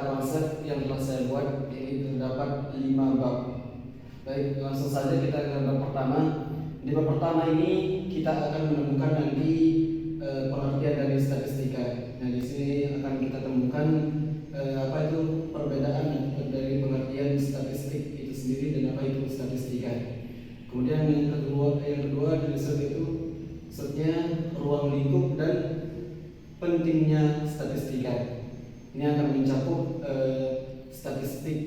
konsep yang telah saya buat. Ini terdapat 5 bab. Baik, langsung saja kita ke bab pertama. Di bab pertama ini kita akan menemukan nanti pengertian dari statistika. Nah, di sini akan kita temukan apa itu perbedaan dari pengertian statistik itu sendiri dan apa itu statistika. Kemudian yang kedua dari itu maksudnya ruang lingkup dan pentingnya statistika. Ini akan mencakup statistik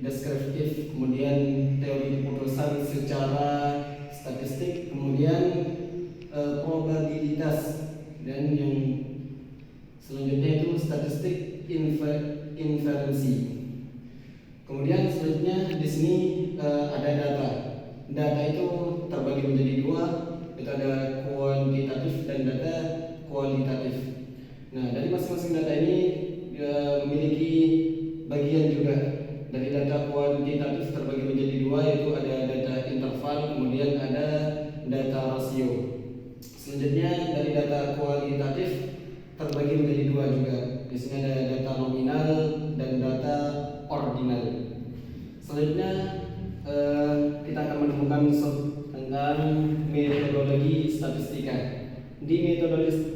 deskriptif, kemudian teori keputusan secara statistik, kemudian probabilitas, dan yang selanjutnya itu statistik inferensi. Kemudian selanjutnya di sini ada data. Data itu terbagi menjadi 2, itu ada kuantitatif dan data kualitatif. Nah, dari masing-masing data ini memiliki bagian juga. Dari data kuantitatif terbagi menjadi 2, yaitu ada data interval, kemudian ada data rasio. Selanjutnya dari data kualitatif terbagi menjadi 2 juga. Di sini ada data nominal dan data ordinal. Selanjutnya kita akan menemukan tentang metodologi statistika. Di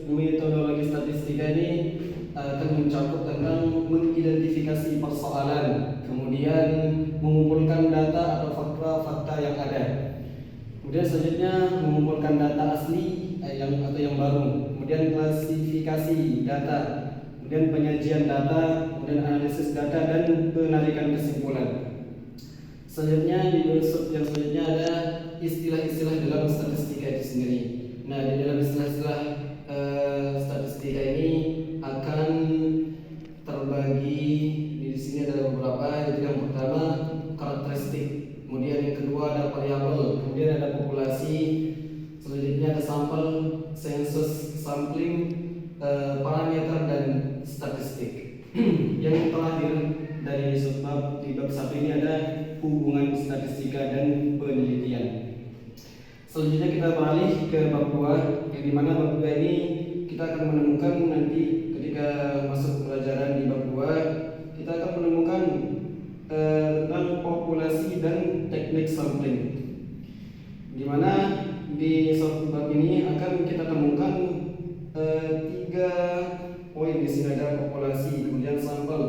metodologi statistika ini akan mencakup tentang mengidentifikasi persoalan, kemudian mengumpulkan data atau fakta-fakta yang ada. Kemudian selanjutnya mengumpulkan data asli yang baru, kemudian klasifikasi data, kemudian penyajian data, kemudian analisis data dan penarikan kesimpulan. Selanjutnya di bab yang selanjutnya ada istilah-istilah dalam statistika itu sendiri. Nah, di dalam istilah-istilah statistika ini akan terbagi di sini ada beberapa. Yaitu yang pertama karakteristik, kemudian yang kedua ada variabel, kemudian ada populasi, selanjutnya ada sampel, sensus, sampling, parameter dan statistik. Yang terakhir dari subbab di bab 1 ini ada hubungan statistika dan penelitian. Selanjutnya kita beralih ke bab 2, yang dimana bab 2 ini kita akan menemukan nanti ketika masuk pelajaran di bab 2, kita akan menemukan tentang populasi dan teknik sampling. Dimana di subbab ini akan kita temukan 3 poin. Di sini ada populasi, kemudian sampel,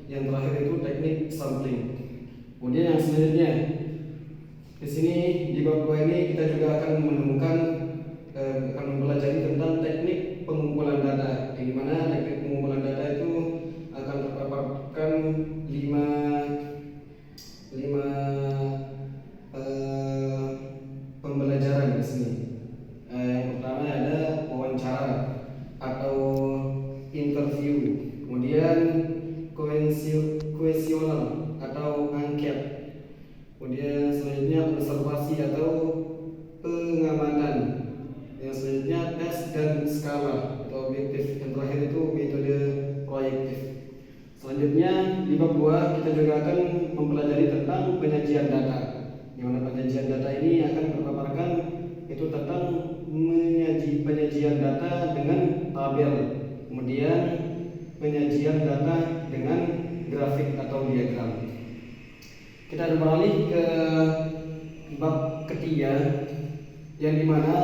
yang terakhir itu teknik sampling. Kemudian yang selanjutnya di sini di bab 2 ini kita juga akan menemukan akan mempelajari tentang teknik pengumpulan data, yang dimana teknik pengumpulan data itu akan terpaparkan 5 pembelajaran di sini. Yang pertama ada wawancara atau interview, kemudian kuesioner atau angket, kemudian selanjutnya observasi atau pengamatan, yang selanjutnya tes dan skala atau objektif, yang terakhir itu metode proyektif. Selanjutnya di bab 2 kita juga akan mempelajari tentang penyajian data, di mana penyajian data ini akan berpaparkan itu tentang penyajian data dengan tabel, kemudian penyajian data dengan grafik atau diagram. Kita akan beralih ke bab ketiga, yang dimana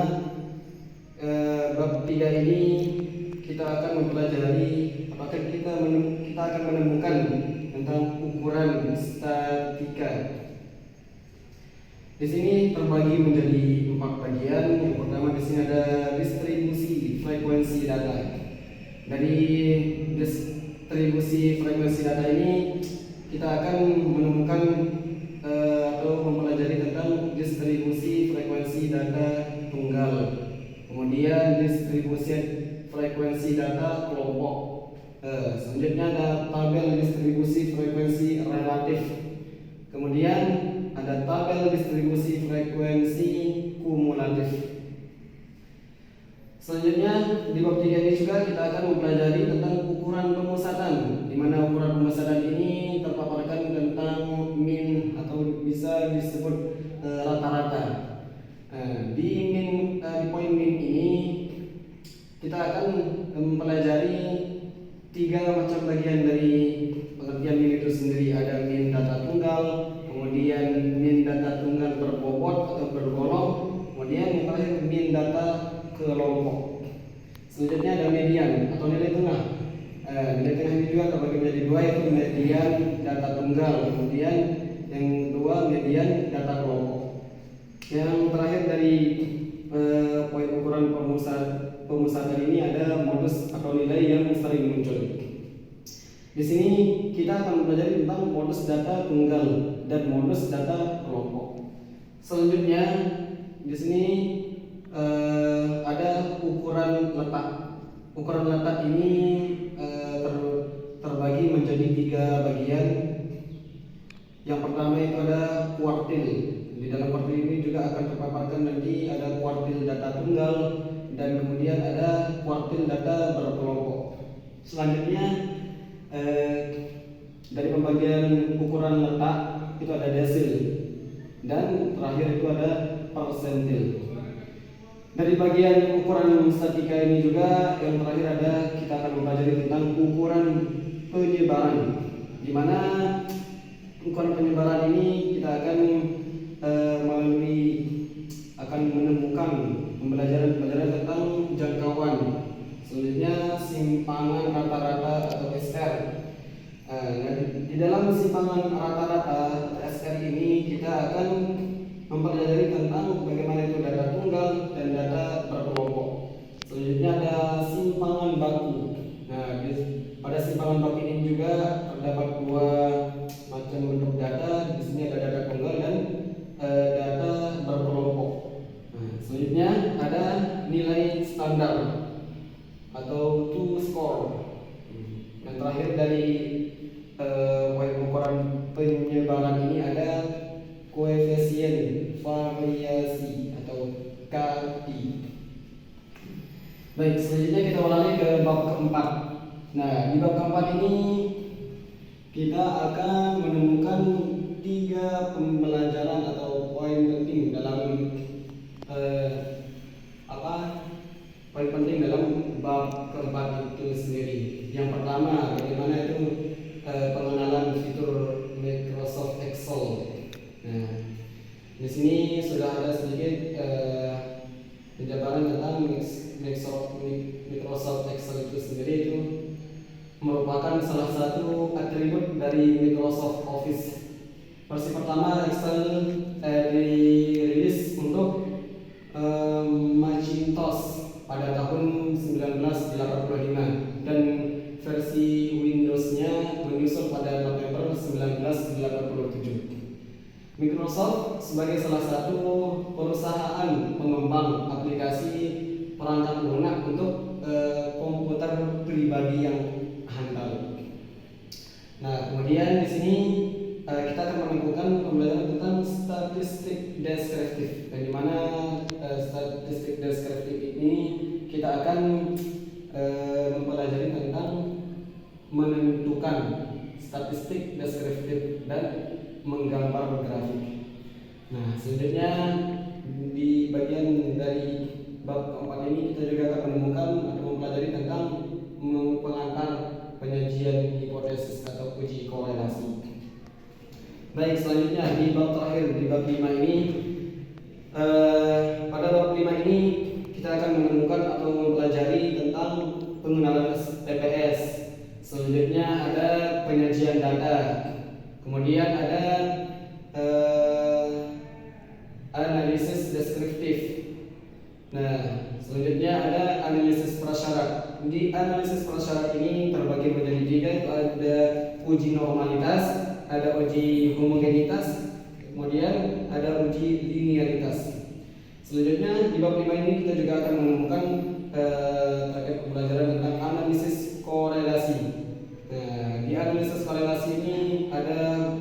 bab 3 ini kita akan mempelajari apakah kita akan menemukan tentang ukuran statika. Di sini terbagi menjadi 4 bagian. Yang pertama di sini ada distribusi frekuensi data. Dari distribusi frekuensi data ini kita akan menemukan atau mempelajari tentang distribusi frekuensi data tunggal, kemudian distribusi frekuensi data kelompok. Selanjutnya ada tabel distribusi frekuensi relatif, kemudian ada tabel distribusi frekuensi kumulatif. Selanjutnya di bab 3 ini juga kita akan mempelajari tentang ukuran pemusatan, di mana ukuran pemusatan ini terpaparkan tentang mean atau bisa disebut rata-rata. Di poin mean ini kita akan mempelajari 3 macam bagian dari pengertian tengah. Nilai tengah ini juga terbagi menjadi dua, yaitu median data tunggal, kemudian yang kedua median data kelompok. Yang terakhir dari poin ukuran pemusatan ini ada modus atau nilai yang sering muncul. Di sini kita akan belajar tentang modus data tunggal dan modus data kelompok. Selanjutnya di sini ada ukuran letak. Ukuran letak ini terbagi menjadi 3 bagian. Yang pertama itu ada kuartil. Di dalam kuartil ini juga akan terpaparkan nanti ada kuartil data tunggal dan kemudian ada kuartil data berkelompok. Selanjutnya dari pembagian ukuran letak itu ada desil dan terakhir itu ada persentil. Dari bagian ukuran statika ini juga yang terakhir ada kita akan mempelajari tentang ukuran penyebaran, di mana ukuran penyebaran ini kita akan akan menemukan pembelajaran tentang jangkauan. Selanjutnya simpangan rata-rata atau SR. Di dalam simpangan rata-rata SR ini kita akan mempelajari tentang bagaimana itu data tunggal dan data berkelompok. Selanjutnya ada simpangan baku. Nah, pada simpangan baku ini juga terdapat 2 macam bentuk data. Di sini ada data tunggal dan data berkelompok. Nah, selanjutnya ada nilai standar atau two-score. Yang terakhir dari poin ukuran penyebaran ini ada koefisien variasi atau KI. Baik, selanjutnya kita ulangi ke bab keempat. Nah, di bab keempat ini kita akan menemukan 3 pembelajaran atau poin penting dalam poin penting dalam bab keempat itu sendiri. Yang pertama, bagaimana itu pengenalan fitur Microsoft Excel. Nah, di sini sudah ada sedikit penjabaran tentang Microsoft Excel itu sendiri. Itu merupakan salah satu atribut dari Microsoft Office. Versi pertama Excel dirilis untuk Macintosh pada tahun 1985 dan versi Windows-nya menyusul pada November 1987. Microsoft sebagai salah satu perusahaan pengembang aplikasi perangkat lunak untuk komputer pribadi yang handal. Nah, kemudian di sini kita akan menemukan pembelajaran tentang statistik deskriptif, dan di mana statistik deskriptif ini kita akan mempelajari tentang menentukan statistik deskriptif dan menggambar grafik. Nah, selanjutnya di bagian dari bab keempat ini kita juga akan menemukan atau mempelajari tentang pengantar penyajian hipotesis atau uji korelasi. Baik, selanjutnya di bab terakhir, di bab 5 ini pada bab 5 ini kita akan menemukan atau mempelajari tentang pengenalan TPS. Selanjutnya ada penyajian data. Kemudian ada analisis deskriptif. Nah, selanjutnya ada analisis prasyarat. Di analisis prasyarat ini terbagi menjadi 3, itu ada uji normalitas, ada uji homogenitas, kemudian ada uji linearitas. Selanjutnya di bab 5 ini kita juga akan menemukan terkait pembelajaran tentang analisis korelasi. Nah, di analisis korelasi ini ada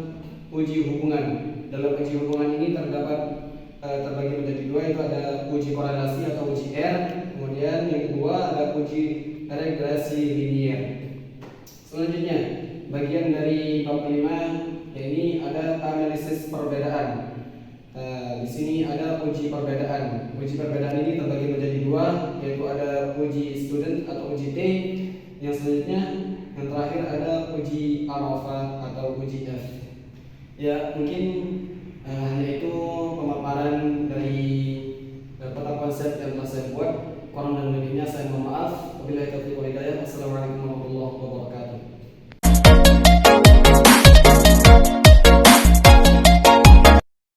uji hubungan. Dalam uji hubungan ini terbagi menjadi 2, itu ada uji korelasi atau uji R, kemudian yang kedua ada uji regresi linier. Selanjutnya bagian dari bab 5 yaitu ada analisis perbedaan. Di sini ada uji perbedaan. Uji perbedaan ini terbagi menjadi 2, yaitu ada uji student atau uji T. Yang selanjutnya yang terakhir ada uji ANOVA atau uji F. Ya, mungkin hanya itu pemaparan